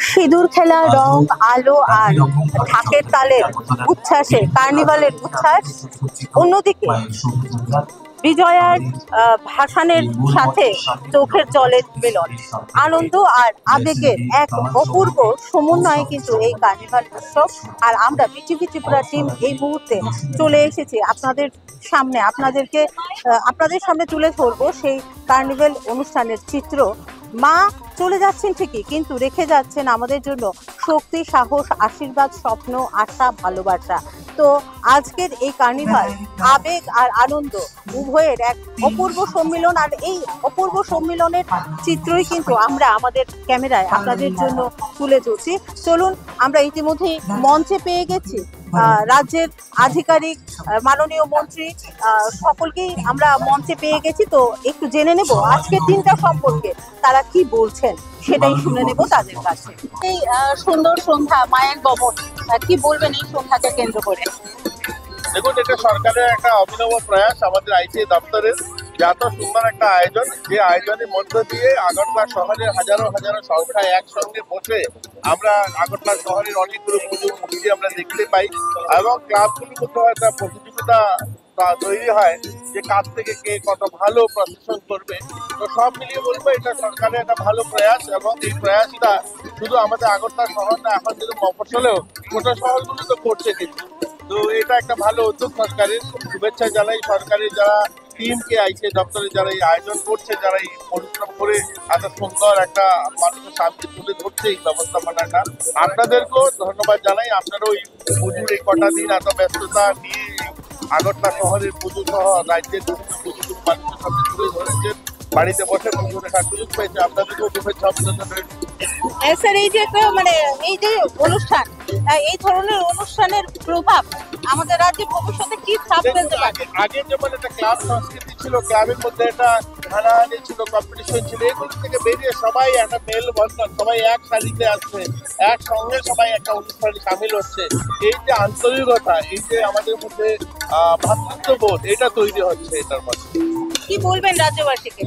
সিঁদুর খেলা, রং, আলো আর ঢাকের তালের উচ্ছ্বাসে কার্নিভালের উচ্ছ্বাস। অন্যদিকে বিজয়ার ভাসানের সাথে চোখের জলের মিলন, আনন্দ আর আবেগের এক অপূর্ব সমন্বয় কিন্তু এই কার্নিভাল উৎসব। আর আমরা বিটিভি ত্রিপুরা টিম এই মুহূর্তে চলে এসেছি আপনাদের সামনে, আপনাদের সামনে তুলে ধরবো সেই কার্নিভাল অনুষ্ঠানের চিত্র। মা চলে যাচ্ছেন ঠিকই, কিন্তু রেখে যাচ্ছেন আমাদের জন্য শক্তি, সাহস, আশীর্বাদ, স্বপ্ন, আশা, ভালোবাসা। তো আজকের এই কার্নিভাল আবেগ আর আনন্দ উভয়ের এক অপূর্ব সম্মিলন, আর এই অপূর্ব সম্মিলনের চিত্রই কিন্তু আমরা আমাদের ক্যামেরায় আপনাদের জন্য তুলে ধরছি। চলুন, আমরা ইতিমধ্যেই মঞ্চে পেয়ে গেছি রাজ্যের আধিকারিক, মাননীয় মন্ত্রী, সকলকেই আমরা মঞ্চে পেয়ে গেছি। তো একটু জেনে নেব আজকের দিনটা সম্পর্কে তারা কি বলছেন, সেটাই শুনে নেব তাদের কাছে। এই সুন্দর সন্ধ্যা, মায়ের গমন, কি বলবেন এই সন্ধ্যাকে কেন্দ্র করে? দেখুন, এটা সরকারের একটা অভিনব প্রয়াস, আমাদের আইসি দপ্তরের যে এত সুন্দর একটা আয়োজন, যে আয়োজনের মধ্য দিয়ে আগরতলা শহরের হাজারো হাজারো সংখ্যায় একসঙ্গে বসে আমরা আগরতলা শহরের অনেকগুলো পুজো মূর্তি আমরা দেখতে পাই, এবং ক্লাবগুলির মধ্যে একটা প্রতিযোগিতা তৈরি হয় যে কাছ থেকে কে কত ভালো প্রদর্শন করবে। তো সব মিলিয়ে বলবো এটা সরকারের একটা ভালো প্রয়াস, এবং এই প্রয়াসটা শুধু আমাদের আগরতলা শহর না, এখন যদি মফস্বলেও ছোট শহরগুলো তো করছে কিন্তু। তো এটা একটা ভালো উদ্যোগ সরকারের, শুভেচ্ছা জানাই সরকারের যারা টিমকে আইসি দপ্তরে যারা এই আয়োজন করছে, যারা এই পরিশ্রম করে এত সুন্দর একটা মানুষের সামনে তুলে ধরছে এই ব্যবস্থাপনাটা। আপনাদেরকেও ধন্যবাদ জানাই, আপনারাও এই পুজোর এই কটা দিন এত ব্যস্ততা নিয়ে আগরতলা শহরের পুজো সহ রাজ্যের বিভিন্ন পুজো মানুষের সামনে তুলে ধরেছেন, বাড়িতে বসে পুজো দেখার সুযোগ পেয়েছে। আপনাদেরকেও শুভেচ্ছা অভিনন্দন রইল। স্যার, এই যে এই যে অনুষ্ঠান, এই ধরনের অনুষ্ঠানের প্রভাব আমাদের রাজ্যে ভবিষ্যতে কি ছাপ ফেলতে পারে? আগে যেমন একটা ক্লাব সংস্কৃতি ছিল, ক্লাবের মধ্যে একটা হানাহানি ছিল, কম্পিটিশন ছিল, এগুলো থেকে বেরিয়ে সবাই একটা মেলবন্ধন, সবাই এক সারিতে আসছে, একসঙ্গে সবাই একটা অনুষ্ঠানে সামিল হচ্ছে। এই যে আন্তরিকতা, এই যে আমাদের মধ্যে ভ্রাতৃত্ববোধ, এটা তৈরি হচ্ছে এটার মধ্যে। কি বলবেন রাজ্যবাসীকে?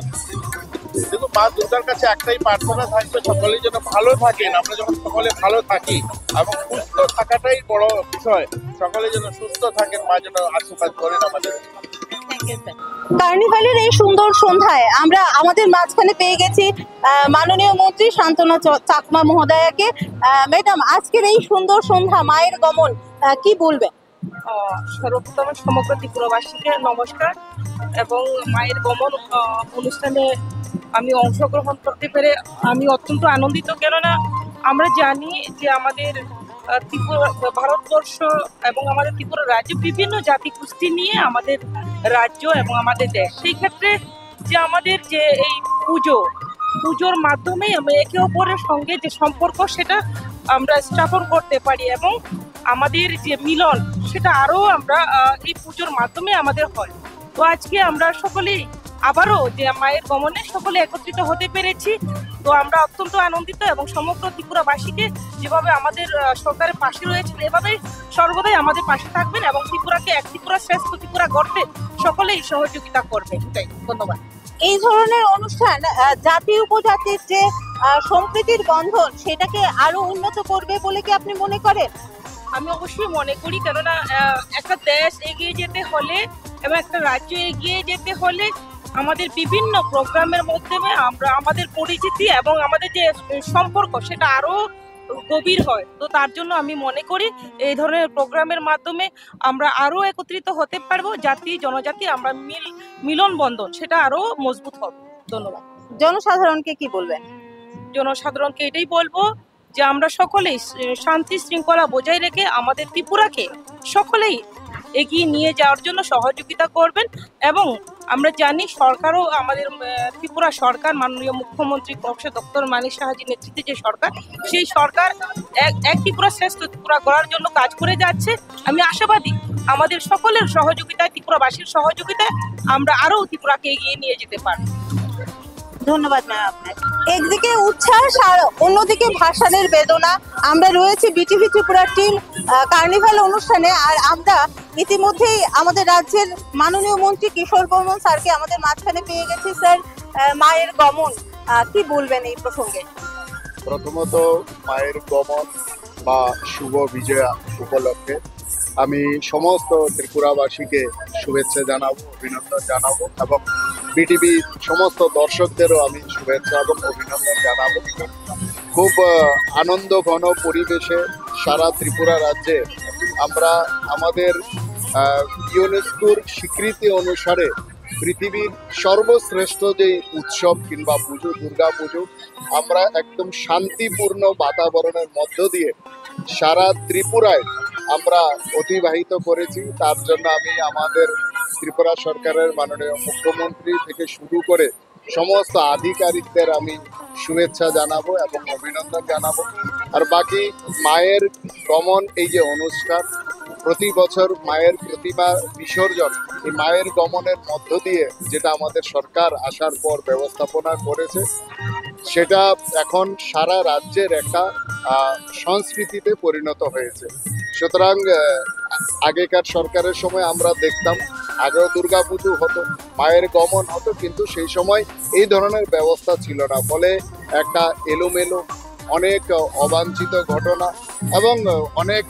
দেখুন, মা দুর্গার কাছে একটাই প্রার্থনা থাকবে, সকলেই যেন ভালো থাকেন। আমরা যখন সকলে ভালো থাকি এবং সুস্থ থাকাটাই বড় বিষয়, সকলে যেন সুস্থ থাকেন, মা যেন আশীর্বাদ করেন আমাদের। কার্নিভালের এই সুন্দর সন্ধ্যায় আমরা আমাদের মাঝখানে পেয়ে গেছি মাননীয় মন্ত্রী শান্তনা চাকমা মহোদয়াকে। ম্যাডাম, আজকের এই সুন্দর সন্ধ্যা, মায়ের গমন, কি বলবেন? সর্বপ্রথম সমগ্র ত্রিপুরাবাসীকে নমস্কার, এবং মায়ের গমন অনুষ্ঠানে আমি অংশগ্রহণ করতে পেরে আমি অত্যন্ত আনন্দিত। কেননা আমরা জানি যে আমাদের ত্রিপুরা, ভারতবর্ষ এবং আমাদের ত্রিপুরা রাজ্য বিভিন্ন জাতি গোষ্ঠী নিয়ে আমাদের রাজ্য এবং আমাদের দেশ। সেই ক্ষেত্রে যে আমাদের যে এই পুজোর মাধ্যমে আমরা একে অপরের সঙ্গে যে সম্পর্ক, সেটা আমরা স্থাপন করতে পারি, এবং আমাদের যে মিলন, সেটা আরও আমরা এই পুজোর মাধ্যমে আমাদের হয়। তো আজকে আমরা সকলেই আবারও যে মায়ের গমনে সকলে একত্রিত হতে পেরেছি, তো আমরা অত্যন্ত আনন্দিত, এবং সমগ্র ত্রিপুরাবাসীকে যেভাবে আমাদের সরকারের পাশে রয়েছেন, এভাবেই সর্বদাই আমাদের পাশে থাকবেন, এবং ত্রিপুরাকে এক ত্রিপুরা শ্রেষ্ঠ ত্রিপুরা গড়তে সকলেই সহযোগিতা করবে। ধন্যবাদ। এই ধরনের অনুষ্ঠান জাতি উপজাতির যে সম্প্রীতির বন্ধন, সেটাকে আরো উন্নত করবে বলে কি আপনি মনে করেন? আমি অবশ্যই মনে করি, কেননা একটা দেশ এগিয়ে যেতে হলে এবং একটা রাজ্য এগিয়ে যেতে হলে আমাদের বিভিন্ন প্রোগ্রামের মাধ্যমে আমরা আমাদের পরিচিতি এবং আমাদের যে সম্পর্ক, সেটা আরো গভীর হয়। তো তার জন্য আমি মনে করি এই ধরনের প্রোগ্রামের মাধ্যমে আমরা আরো একত্রিত হতে পারবো, জাতি জনজাতি আমরা মিলন বন্ধন সেটা আরো মজবুত হবে। ধন্যবাদ। জনসাধারণকে কি বলবেন? জনসাধারণকে এটাই বলবো যে আমরা সকলেই শান্তি শৃঙ্খলা বজায় রেখে আমাদের ত্রিপুরাকে সকলেই এগিয়ে নিয়ে যাওয়ার জন্য সহযোগিতা করবেন। এবং আমরা জানি সরকারও, আমাদের ত্রিপুরা সরকার, মাননীয় মুখ্যমন্ত্রী প্রফেসর ডক্টর মানিক সাহাজির নেতৃত্বে যে সরকার, সেই সরকার এক ত্রিপুরা শ্রেষ্ঠ ত্রিপুরা গড়ার জন্য কাজ করে যাচ্ছে। আমি আশাবাদী আমাদের সকলের সহযোগিতায়, ত্রিপুরাবাসীর সহযোগিতায় আমরা আরও ত্রিপুরাকে এগিয়ে নিয়ে যেতে পারব। ধন্যবাদ ম্যাম আপনাকে। একদিকে উচ্ছ্বাস আর অন্যদিকে ভাসানের বেদনা। আমরা রয়েছি বিটিভি ত্রিপুরা টিম কার্নিভাল অনুষ্ঠানে, আর আমরা ইতিমধ্যেই আমাদের রাজ্যের মাননীয় মন্ত্রী কিশোর বর্মন স্যারকে আমাদের মাঝখানে পেয়ে গেছি। স্যার, মায়ের গমন, কি বলবেন এই প্রসঙ্গে? প্রথমত মায়ের গমন বা শুভ বিজয়া উপলক্ষে আমি সমস্ত ত্রিপুরাবাসীকে শুভেচ্ছা জানাবো, অভিনন্দন জানাবো এবং বিটিভি সমস্ত দর্শকদেরও আমি শুভেচ্ছা এবং অভিনন্দন জানাবো। খুব আনন্দ ঘন পরিবেশে সারা ত্রিপুরা রাজ্যে আমরা আমাদের ইউনেস্কোর স্বীকৃতি অনুসারে পৃথিবীর সর্বশ্রেষ্ঠ যে উৎসব কিংবা পুজো, দুর্গা পুজো, আমরা একদম শান্তিপূর্ণ বাতাবরণের মধ্য দিয়ে সারা ত্রিপুরায় আমরা অতিবাহিত করেছি। তার জন্য আমি আমাদের ত্রিপুরা সরকারের মাননীয় মুখ্যমন্ত্রী থেকে শুরু করে সমস্ত আধিকারিকদের আমি শুভেচ্ছা জানাবো এবং অভিনন্দন জানাবো। আর বাকি মায়ের গমন এই যে অনুষ্ঠান, প্রতি বছর মায়ের প্রতিমা বিসর্জন, এই মায়ের গমনের মধ্য দিয়ে যেটা আমাদের সরকার আসার পর ব্যবস্থাপনা করেছে, সেটা এখন সারা রাজ্যের একটা সংস্কৃতিতে পরিণত হয়েছে। সুতরাং আগেকার সরকারের সময় আমরা দেখতাম আগেও দুর্গা পুজো হতো, মায়ের গমন হতো, কিন্তু সেই সময় এই ধরনের ব্যবস্থা ছিল না, ফলে একটা এলোমেলো, অনেক অবাঞ্ছিত ঘটনা এবং অনেক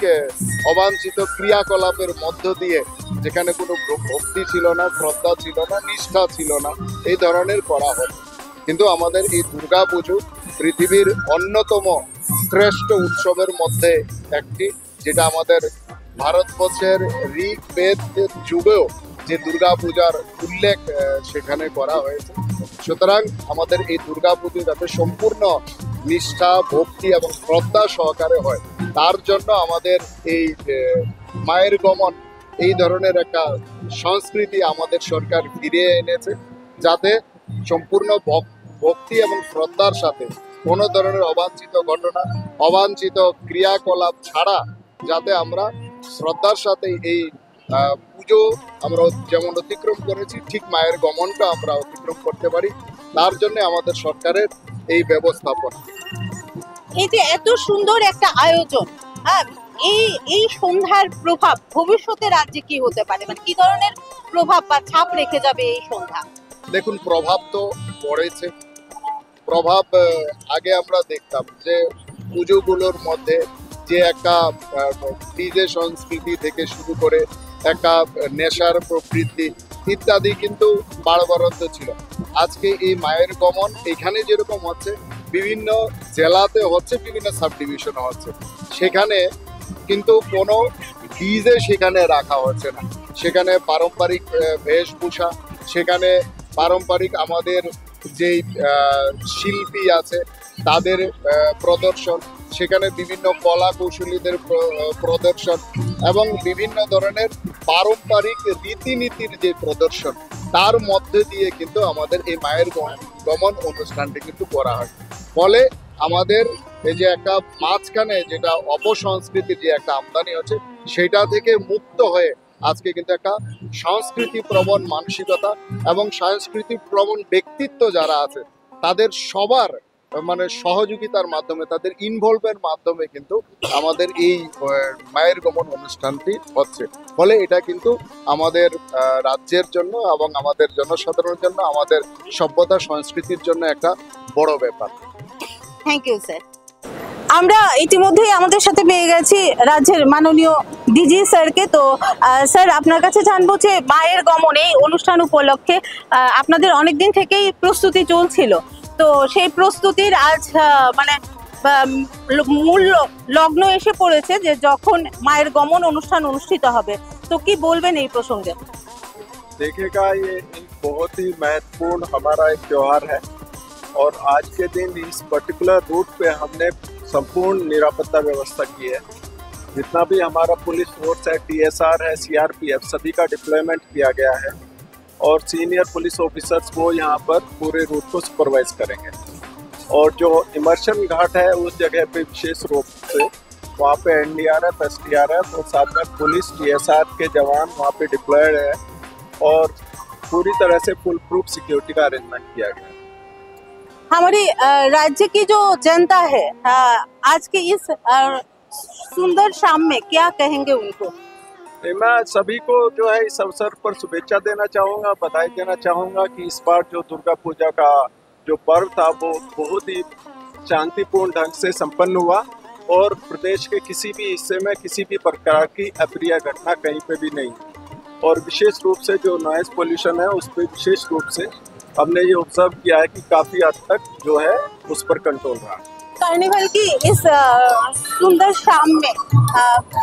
অবাঞ্ছিত ক্রিয়াকলাপের মধ্য দিয়ে, যেখানে কোনো ভক্তি ছিল না, শ্রদ্ধা ছিল না, নিষ্ঠা ছিল না, এই ধরনের করা হতো। কিন্তু আমাদের এই দুর্গা পুজো পৃথিবীর অন্যতম শ্রেষ্ঠ উৎসবের মধ্যে একটি, যেটা আমাদের ভারতবর্ষের ঋগ্বেদ যুগেও যে দুর্গা পূজার উল্লেখ সেখানে করা হয়েছে। সুতরাং আমাদের এই দুর্গা পুজো যাতে সম্পূর্ণ নিষ্ঠা, ভক্তি এবং শ্রদ্ধা সহকারে হয়, তার জন্য আমাদের এই মায়ের গমন, এই ধরনের একটা সংস্কৃতি আমাদের সরকার ফিরিয়ে এনেছে, যাতে সম্পূর্ণ ভক্তি এবং শ্রদ্ধার সাথে কোনো ধরনের অবাঞ্ছিত ঘটনা, অবাঞ্ছিত ক্রিয়াকলাপ ছাড়া যাতে আমরা শ্রদ্ধার সাথে এই পুজো আমরা যেমন অতিক্রম করেছি, ঠিক মায়ের গমনটা আমরা অতিক্রম করতে পারি, তার জন্য আমাদের সরকারের এই ব্যবস্থাপনা। এই যে এত সুন্দর একটা আয়োজন, হ্যাঁ, এই সন্ধ্যার প্রভাব ভবিষ্যতে রাজ্যে কি হতে পারে, মানে কি ধরনের প্রভাব বা ছাপ রেখে যাবে এই সন্ধ্যা? দেখুন, প্রভাব তো পড়েছে। প্রভাব আগে আমরা দেখতাম যে পুজোগুলোর মধ্যে যে একটা ডিজে সংস্কৃতি থেকে শুরু করে একটা নেশার প্রবৃত্তি ইত্যাদি কিন্তু বাড়বাড়ন্ত ছিল। আজকে এই মায়ের গমন এখানে যেরকম হচ্ছে, বিভিন্ন জেলাতে হচ্ছে, বিভিন্ন সাব ডিভিশনে হচ্ছে, সেখানে কিন্তু কোনো ডিজে সেখানে রাখা হচ্ছে না। সেখানে পারম্পরিক বেশভূষা, সেখানে পারম্পরিক আমাদের যেই শিল্পী আছে তাদের প্রদর্শন, সেখানে বিভিন্ন কলা কৌশলীদের প্রদর্শন এবং বিভিন্ন ধরনের পারম্পরিক রীতিনীতির যে প্রদর্শন, তার মধ্যে দিয়ে কিন্তু আমাদের এই মায়ের গমন অনুষ্ঠানটি কিন্তু করা হয়। ফলে আমাদের এই যে একটা মাঝখানে যেটা অপসংস্কৃতির যে একটা আমদানি হচ্ছে, সেটা থেকে মুক্ত হয়ে আজকে কিন্তু একটা সংস্কৃতি প্রবণ মানসিকতা এবং সংস্কৃতি প্রবণ ব্যক্তিত্ব যারা আছে, তাদের সবার মানে সহযোগিতার মাধ্যমে, তাদের ইনভলভের মাধ্যমে কিন্তু আমাদের এই মায়ের গমন অনুষ্ঠানটি হচ্ছে। ফলে এটা কিন্তু আমাদের রাজ্যের জন্য এবং আমাদের জনসাধারণের জন্য, আমাদের সভ্যতা সংস্কৃতির জন্য একটা বড় ব্যাপার। Thank you sir. আমরা ইতিমধ্যেই আমাদের সাথে পেয়ে গেছি রাজ্যের মাননীয় ডিজি স্যারকে। তো স্যার, আপনার কাছে জানবো যে মায়ের গমন এই অনুষ্ঠান উপলক্ষে আপনাদের অনেকদিন থেকেই প্রস্তুতি চলছিল, তো সেই প্রস্তুতির আজ মানে মূল লগ্ন এসে পড়েছে যে যখন মায়ের গমন অনুষ্ঠান অনুষ্ঠিত হবে, তো কি বলবেন এই প্রসঙ্গে? देखिएगा, ये एक बहुत ही महत्वपूर्ण हमारा एक त्योहार है और आज के दिन इस पर्टिकुलर रूट पे हमने संपूर्ण निरापत्ता व्यवस्था की है। जितना भी हमारा पुलिस फोर्स है, TSR है, CRPF, सभी का डिप्लॉयमेंट किया गया है और सीनियर पुलिस ऑफिसर्स वो यहाँ पर पूरे रूट को सुपरवाइज करेंगे। और जो इमर्शन घाट है उस जगह पे विशेष रूप से वहाँ पे NDRF, SDRF और साथ में पुलिस TSR के जवान वहाँ पे डिप्लॉयड है और पूरी तरह से फुल प्रूफ सिक्योरिटी का अरेंजमेंट किया गया है। हमारे राज्य की जो जनता है आज के इस सुंदर शाम में क्या कहेंगे उनको? मैं सभी को जो है इस अवसर पर शुभेच्छा देना चाहूँगा, बधाई देना चाहूँगा कि इस बार जो दुर्गा पूजा का जो पर्व था वो बहुत ही शांतिपूर्ण ढंग से संपन्न हुआ और प्रदेश के किसी भी हिस्से में किसी भी प्रकार की अप्रिय घटना कहीं पे भी नहीं। और विशेष रूप से जो नॉइज पोल्यूशन है उस पर विशेष रूप से हमने ये ऑब्जर्व किया है कि काफ़ी हद तक जो है उस पर कंट्रोल रहा। कार्निवल की इस सुंदर शाम में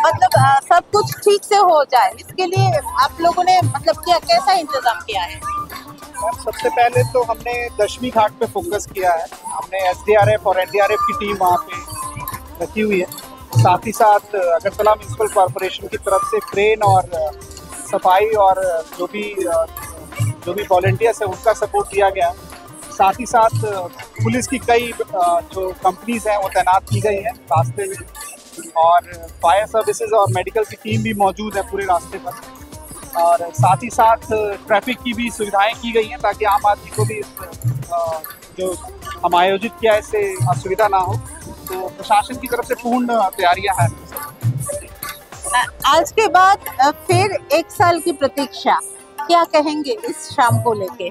मतलब सब कुछ ठीक से हो जाए, इसके लिए आप लोगों ने मतलब क्या कैसा इंतजाम किया है? सबसे पहले तो हमने दशमी घाट पे फोकस किया है। हमने एसडीआरएफ और एनडीआरएफ की टीम वहाँ पे रखी हुई है। साथ ही साथ अगरतला म्यूनिसिपल कॉरपोरेशन की तरफ से क्रेन और सफाई और जो भी वॉलंटियर्स है उनका सपोर्ट दिया गया। साथ ही साथ पुलिस की कई जो कंपनीज हैं वो तैनात की गई हैं रास्ते में, और फायर सर्विसेज और मेडिकल की टीम भी मौजूद है पूरे रास्ते पर। और साथ ही साथ ट्रैफिक की भी सुविधाएं की गई हैं ताकि आम आदमी को भी जो हम आयोजित किया है इससे असुविधा ना हो। तो प्रशासन की तरफ से पूर्ण तैयारियां हैं। आज के बाद फिर एक साल की प्रतीक्षा, क्या कहेंगे इस शाम को लेके?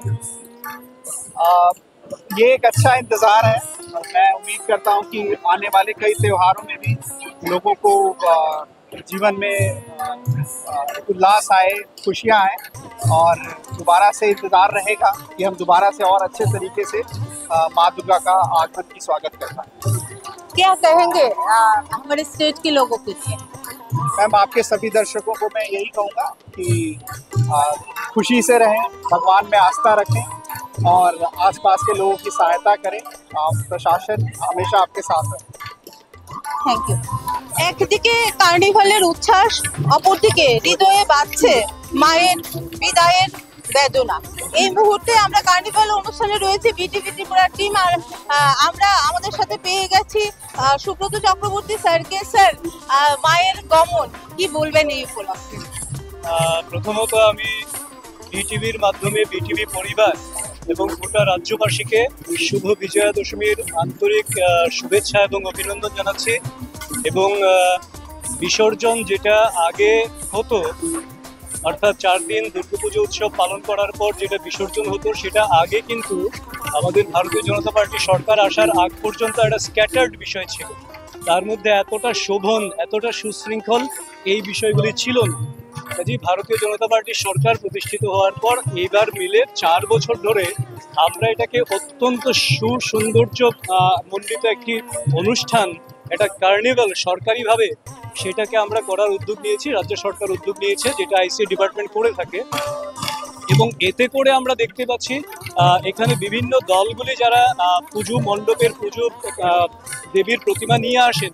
ये एक अच्छा इंतज़ार है और मैं उम्मीद करता हूँ कि आने वाले कई त्योहारों में भी लोगों को जीवन में उल्लास आए, खुशियाँ आए, और दोबारा से इंतज़ार रहेगा कि हम दोबारा से और अच्छे तरीके से माँ दुर्गा का आगमन की स्वागत कर पाएं। क्या कहेंगे हमारे स्टेट के लोगों के लिए? मैम, आपके सभी दर्शकों को मैं यही कहूँगा कि खुशी से रहें, भगवान में आस्था रखें और आसपास के लोगों की सहायता करें। प्रशासन हमेशा आपके साथ है। Thank you. একদিকে কার্নিভালের উচ্ছ্বাস, অপরদিকে হৃদয়ে বাজছে মায়ের বিদায়ের বেদনা। এই মুহূর্তে আমরা কার্নিভাল অনুষ্ঠানে রয়েছে বিটিভি ত্রিপুরার টিম, আর আমরা আমাদের সাথে পেয়ে গেছি সুব্রত চক্রবর্তী স্যারকে। স্যার, মায়ের গমন কি বলবেন এই উপলক্ষে? প্রথমত আমি বিটিভির মাধ্যমে বিটিভি পরিবার এবং গোটা রাজ্যবাসীকে শুভ বিজয়া দশমীর আন্তরিক শুভেচ্ছা এবং অভিনন্দন জানাচ্ছি। এবং বিসর্জন যেটা আগে হতো, অর্থাৎ 4 দিন দুর্গাপুজো উৎসব পালন করার পর যেটা বিসর্জন হতো, সেটা আগে কিন্তু আমাদের ভারতীয় জনতা পার্টি সরকার আসার আগ পর্যন্ত একটা স্ক্যাটার্ড বিষয় ছিল। তার মধ্যে এতটা শোভন, এতটা সুশৃঙ্খল এই বিষয়গুলি ছিল না। কাজেই ভারতীয় জনতা পার্টির সরকার প্রতিষ্ঠিত হওয়ার পর এইবার মিলে 4 বছর ধরে আমরা এটাকে অত্যন্ত সুসৌন্দর্য মণ্ডিত একটি অনুষ্ঠান, একটা কার্নিভাল সরকারিভাবে সেটাকে আমরা করার উদ্যোগ নিয়েছি। রাজ্য সরকার উদ্যোগ নিয়েছে, যেটা আইসি ডিপার্টমেন্ট করে থাকে। এবং এতে করে আমরা দেখতে পাচ্ছি এখানে বিভিন্ন দলগুলি যারা পুজো মণ্ডপের পুজো দেবীর প্রতিমা নিয়ে আসেন,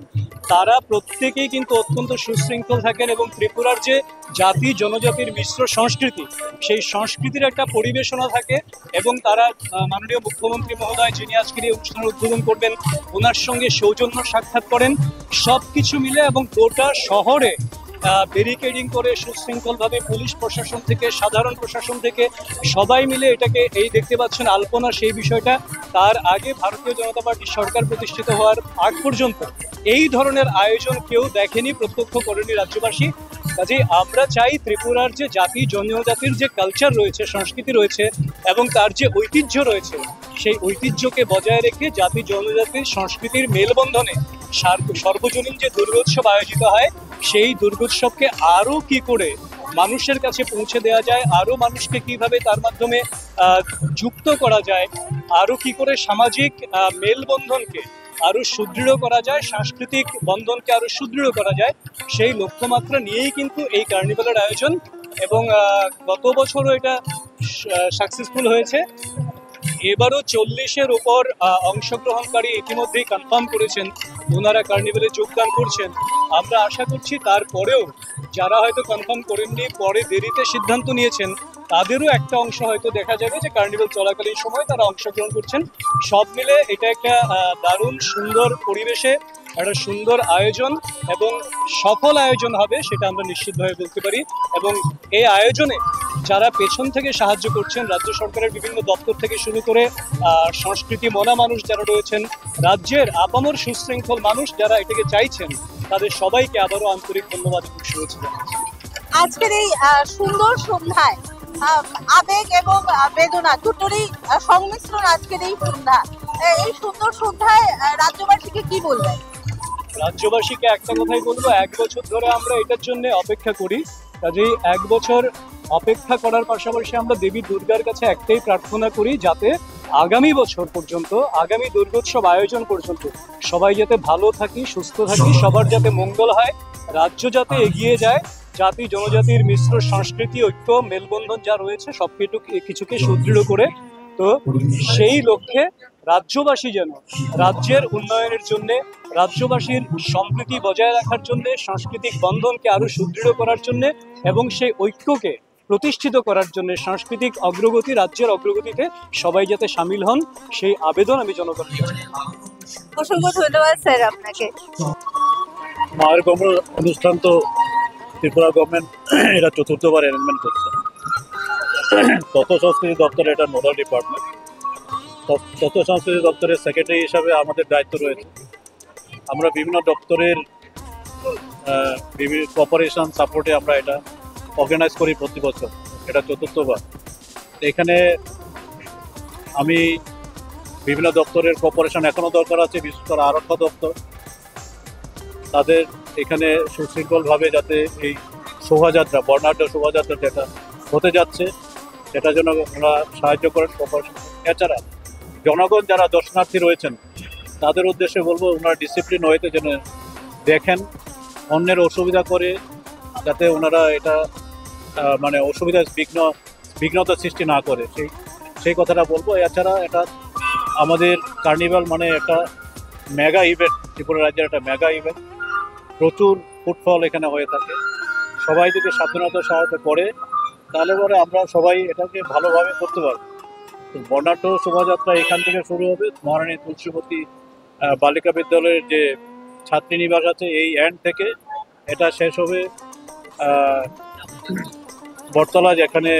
তারা প্রত্যেকেই কিন্তু অত্যন্ত সুশৃঙ্খল থাকেন এবং ত্রিপুরার যে জাতি জনজাতির মিশ্র সংস্কৃতি, সেই সংস্কৃতির একটা পরিবেশনা থাকে। এবং তারা মাননীয় মুখ্যমন্ত্রী মহোদয়, যিনি আজকের এই অনুষ্ঠানের উদ্বোধন করবেন, ওনার সঙ্গে সৌজন্য সাক্ষাৎ করেন। সব কিছু মিলে এবং গোটা শহরে ব্যারিকেডিং করে সুশৃঙ্খলভাবে পুলিশ প্রশাসন থেকে সাধারণ প্রশাসন থেকে সবাই মিলে এটাকে, এই দেখতে পাচ্ছেন আলপনা, সেই বিষয়টা তার আগে ভারতীয় জনতা পার্টির সরকার প্রতিষ্ঠিত হওয়ার আগ পর্যন্ত এই ধরনের আয়োজন কেউ দেখেনি, প্রত্যক্ষ করেনি রাজ্যবাসী। কাজেই আমরা চাই ত্রিপুরার যে জাতি জনজাতির যে কালচার রয়েছে, সংস্কৃতি রয়েছে এবং তার যে ঐতিহ্য রয়েছে, সেই ঐতিহ্যকে বজায় রেখে জাতি জনজাতির সংস্কৃতির মেলবন্ধনে সর্বজনীন যে দুর্গোৎসব আয়োজিত হয়, সেই দুর্গোৎসবকে আরও কি করে মানুষের কাছে পৌঁছে দেওয়া যায়, আরও মানুষকে কিভাবে তার মাধ্যমে যুক্ত করা যায়, আরও কি করে সামাজিক মেলবন্ধনকে আরও সুদৃঢ় করা যায়, সাংস্কৃতিক বন্ধনকে আরও সুদৃঢ় করা যায়, সেই লক্ষ্যমাত্রা নিয়েই কিন্তু এই কার্নিভালের আয়োজন। এবং গত বছরও এটা সাকসেসফুল হয়েছে। এবারও 40-এর উপর অংশগ্রহণকারী ইতিমধ্যেই কনফার্ম করেছেন, ওনারা কার্নিভালে যোগদান করছেন। আমরা আশা করছি তারপরেও যারা হয়তো কনফার্ম করেননি, পরে দেরিতে সিদ্ধান্ত নিয়েছেন, তাদেরও একটা অংশ হয়তো দেখা যাবে যে কার্নিভাল চলাকালীন সময় তারা অংশগ্রহণ করছেন। সব মিলে এটা একটা দারুণ সুন্দর পরিবেশে একটা সুন্দর আয়োজন এবং সফল আয়োজন হবে, সেটা আমরা নিশ্চিতভাবে বলতে পারি। এবং এই আয়োজনে যারা পেছন থেকে সাহায্য করছেন, রাজ্য সরকারের বিভিন্ন দপ্তর থেকে শুরু করে সংস্কৃতি মনা মানুষ যারা রয়েছেন, রাজ্যের আপামর সুশৃঙ্খল মানুষ যারা এটাকে চাইছেন, তাদের সবাইকে আবারও আন্তরিক ধন্যবাদ এবং শুভেচ্ছা জানাচ্ছি। আজকের এই সুন্দর সন্ধ্যায় আবেগ এবং বেদনা দুটোরই সংমিশ্রণ আজকের এই সন্ধ্যা। এই সুন্দর সন্ধ্যায় রাজ্যবাসীকে কি বলবেন? রাজ্যবাসীকে একটা কথাই বলবো, 1 বছর ধরে আমরা এটার জন্য অপেক্ষা করি, কাজেই 1 বছর অপেক্ষা করার পাশাপাশি আমরা দেবী দুর্গার কাছে একটাই প্রার্থনা করি, যাতে আগামী বছর পর্যন্ত, আগামী দুর্গোৎসব আয়োজন পর্যন্ত সবাই যাতে ভালো থাকি, সুস্থ থাকি, সবার যাতে মঙ্গল হয়, রাজ্য যাতে এগিয়ে যায়, জাতি জনজাতির মিশ্র সংস্কৃতি, ঐক্য, মেলবন্ধন যা রয়েছে সব কিছুকে সুদৃঢ় করে, তো সেই লক্ষ্যে রাজ্যবাসী যেন রাজ্যের উন্নয়নের জন্য, রাজ্যবাসীর সম্প্রীতি বজায় রাখার জন্য, সাংস্কৃতিক বন্ধনকে আরো সুদৃঢ় করার জন্য এবং সেই ঐক্যকে প্রতিষ্ঠিত করার জন্য, সাংস্কৃতিক অগ্রগতি, রাজ্যের অগ্রগতিতে সবাই যাতে সামিল হন, সেই আবেদন আমি জনগণকে জানাই। অসংখ্য ধন্যবাদ স্যার আপনাকে। মায়ের গমন অনুষ্ঠান তো ত্রিপুরা গভর্নমেন্ট এটা 4র্থবার অ্যারেঞ্জমেন্ট করছে। তথ্য সংস্কৃতি দপ্তর এটা নোডাল ডিপার্টমেন্ট। তথ্য সংস্কৃতি দপ্তরের সেক্রেটারি হিসাবে আমাদের দায়িত্ব রয়েছে। আমরা বিভিন্ন দপ্তরের বিভিন্ন কোঅপারেশন সাপোর্টে আমরা এটা অর্গানাইজ করি প্রতি বছর, এটা 4র্থবার। এখানে আমি বিভিন্ন দপ্তরের কোঅপারেশন এখনও দরকার আছে, বিশেষ করে আরক্ষা দপ্তর, তাদের এখানে সুশৃঙ্খলভাবে যাতে এই শোভাযাত্রা, বর্ণাঢ্য শোভাযাত্রা যেটা হতে যাচ্ছে সেটার জন্য ওরা সাহায্য করেন কোঅপারেশন। এছাড়া জনগণ যারা দর্শনার্থী রয়েছেন তাদের উদ্দেশ্যে বলবো, ওনারা ডিসিপ্লিন হইতে যেন দেখেন, অন্যের অসুবিধা করে যাতে ওনারা এটা মানে অসুবিধা বিঘ্নতা সৃষ্টি না করে, সেই কথাটা বলবো। এছাড়া এটা আমাদের কার্নিভাল মানে একটা মেগা ইভেন্ট, ত্রিপুরা রাজ্যের একটা মেগা ইভেন্ট, প্রচুর ফুটফল এখানে হয়ে থাকে। সবাই যদি সাবধানতার সহায়তা করে তাহলে পরে আমরা সবাই এটাকে ভালোভাবে করতে পারবো। বর্ণাঢ্য শোভাযাত্রা এখান থেকে শুরু হবে, মহারানী তুলসীবতী বালিকা বিদ্যালয়ের যে ছাত্রীনিবাস আছে এই এন্ড থেকে, এটা শেষ হবে বটতলা যেখানে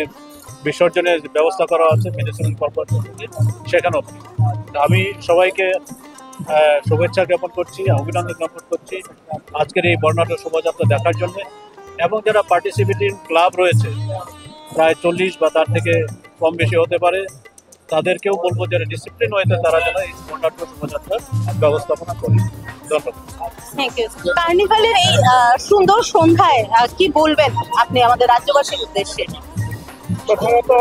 বিসর্জনের ব্যবস্থা করা আছে মিউনিসিপ্যাল কর্পোরেশন থেকে, সেখানেও। আমি সবাইকে শুভেচ্ছা জ্ঞাপন করছি, অভিনন্দন জ্ঞাপন করছি আজকের এই বর্ণাঢ্য শোভাযাত্রা দেখার জন্য। এবং যারা পার্টিসিপেটিং ক্লাব রয়েছে, প্রায় 40 বা তার থেকে কম বেশি হতে পারে, তাদেরকেও বলবো যারা ডিসিপ্লিন হয়েছে তারা যেন এই বর্ণাঢ্য শোভাযাত্রার ব্যবস্থাপনা করে। ধন্যবাদ। Thank you. কার্নিভালের এই সুন্দর সন্ধ্যায় কি বলবেন আপনি আমাদের রাজ্যবাসীর উদ্দেশ্যে? প্রথমত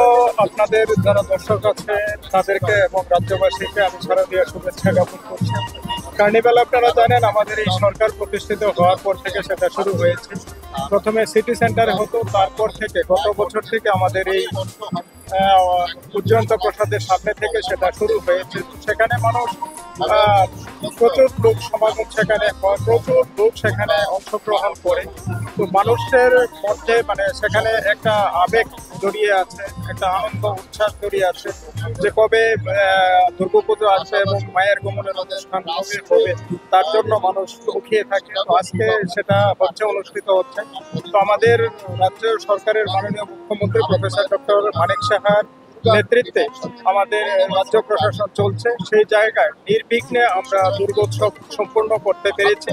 আপনাদের যারা দর্শক আছে তাদেরকে এবং রাজ্যবাসীকে আমি শারদীয় শুভেচ্ছা জ্ঞাপন করছি। কার্নিভাল আপনারা জানেন আমাদের এই সরকার প্রতিষ্ঠিত হওয়ার পর থেকে সেটা শুরু হয়েছে। প্রথমে সিটি সেন্টারে হতো, তারপর থেকে গত বছর থেকে আমাদের এই উজ্জয়ন্ত প্রসাদের সামনে থেকে সেটা শুরু হয়েছে। সেখানে মানুষ প্রচুর লোক সমাগম সেখানে হয়, প্রচুর লোক সেখানে অংশগ্রহণ করে। তো মানুষের মধ্যে মানে সেখানে একটা আবেগ জড়িয়ে আছে, একটা আনন্দ উচ্ছ্বাস জড়িয়ে আছে যে কবে দুর্গাপুজো আছে এবং মায়ের গমনের অনুষ্ঠান কবে হবে, তার জন্য মানুষ উঠিয়ে থাকে। তো আজকে সেটা অনুষ্ঠিত হচ্ছে। তো আমাদের রাজ্য সরকারের মাননীয় মুখ্যমন্ত্রী প্রফেসর ডক্টর মানিক সাহার নেতৃত্বে আমাদের রাজ্য প্রশাসন চলছে। সেই জায়গায় নির্বিঘ্নে আমরা দুর্গোৎসব সম্পূর্ণ করতে পেরেছি।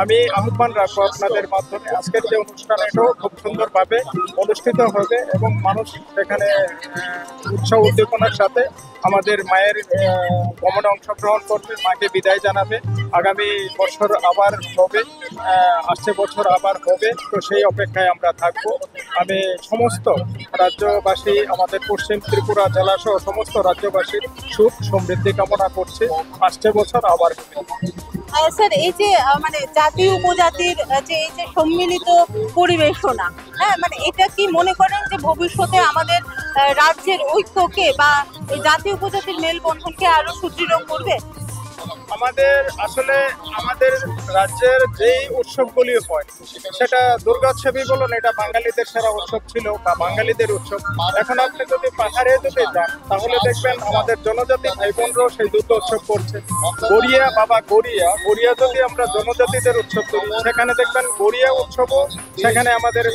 আমি আহ্বান রাখবো আপনাদের মাধ্যমে, আজকের যে অনুষ্ঠান এটাও খুব সুন্দরভাবে অনুষ্ঠিত হবে এবং মানুষ সেখানে উৎসাহ উদ্দীপনার সাথে আমাদের মায়ের গমনে অংশগ্রহণ করবে, মাকে বিদায় জানাবে। আগামী বছর আবার হবে, আসছে বছর আবার হবে, তো সেই অপেক্ষায় আমরা থাকব। আমি সমস্ত রাজ্যবাসী, আমাদের পশ্চিম ত্রিপুরা জেলা সহ সমস্ত রাজ্যবাসীর সুখ সমৃদ্ধি কামনা করছি। আসছে বছর আবার হবে। স্যার, এই যে মানে জাতি উপজাতির যে এই যে সম্মিলিত পরিবেশনা, হ্যাঁ, মানে এটা কি মনে করেন যে ভবিষ্যতে আমাদের রাজ্যের ঐক্যকে বা এই জাতি উপজাতির মেলবন্ধনকে আরো সুদৃঢ় করবে? আমাদের রাজ্যের যেই উৎসবগুলি হয় সেটা দুর্গোৎসবই বলুন, এটা বাঙালিদের সেরা উৎসব ছিল বা বাঙালিদের উৎসব। এখন আপনি যদি পাহাড়ে যদি যান তাহলে দেখবেন আমাদের জনজাতি ভাই বোনরাও সেই দুটো উৎসব করছে। গড়িয়া গড়িয়া যদি আমরা জনজাতিদের উৎসব করি, সেখানে দেখবেন গড়িয়া উৎসবও সেখানে আমাদের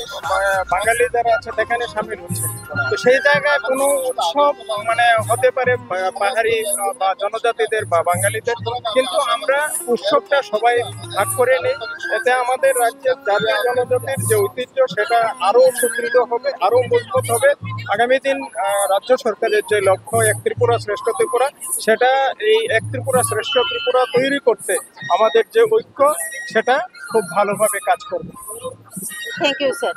বাঙালি যারা আছে সেখানে সামিল হচ্ছে। তো সেই জায়গায় কোনো উৎসব মানে হতে পারে পাহাড়ি বা জনজাতিদের বা বাঙালিদের, কিন্তু আমরা উৎসবটা সবাই ভাগ করে নিই, এতে আমাদের রাজ্যের জাতি জনজাতির যে ঐতিহ্য সেটা আরো সুদৃঢ় হবে, আরো মজবুত হবে। আগামী দিন রাজ্য সরকারের যে লক্ষ্য এক ত্রিপুরা শ্রেষ্ঠ ত্রিপুরা, সেটা এই এক ত্রিপুরা শ্রেষ্ঠ ত্রিপুরা তৈরি করতে আমাদের যে ঐক্য সেটা খুব ভালোভাবে কাজ করবে। Thank you sir.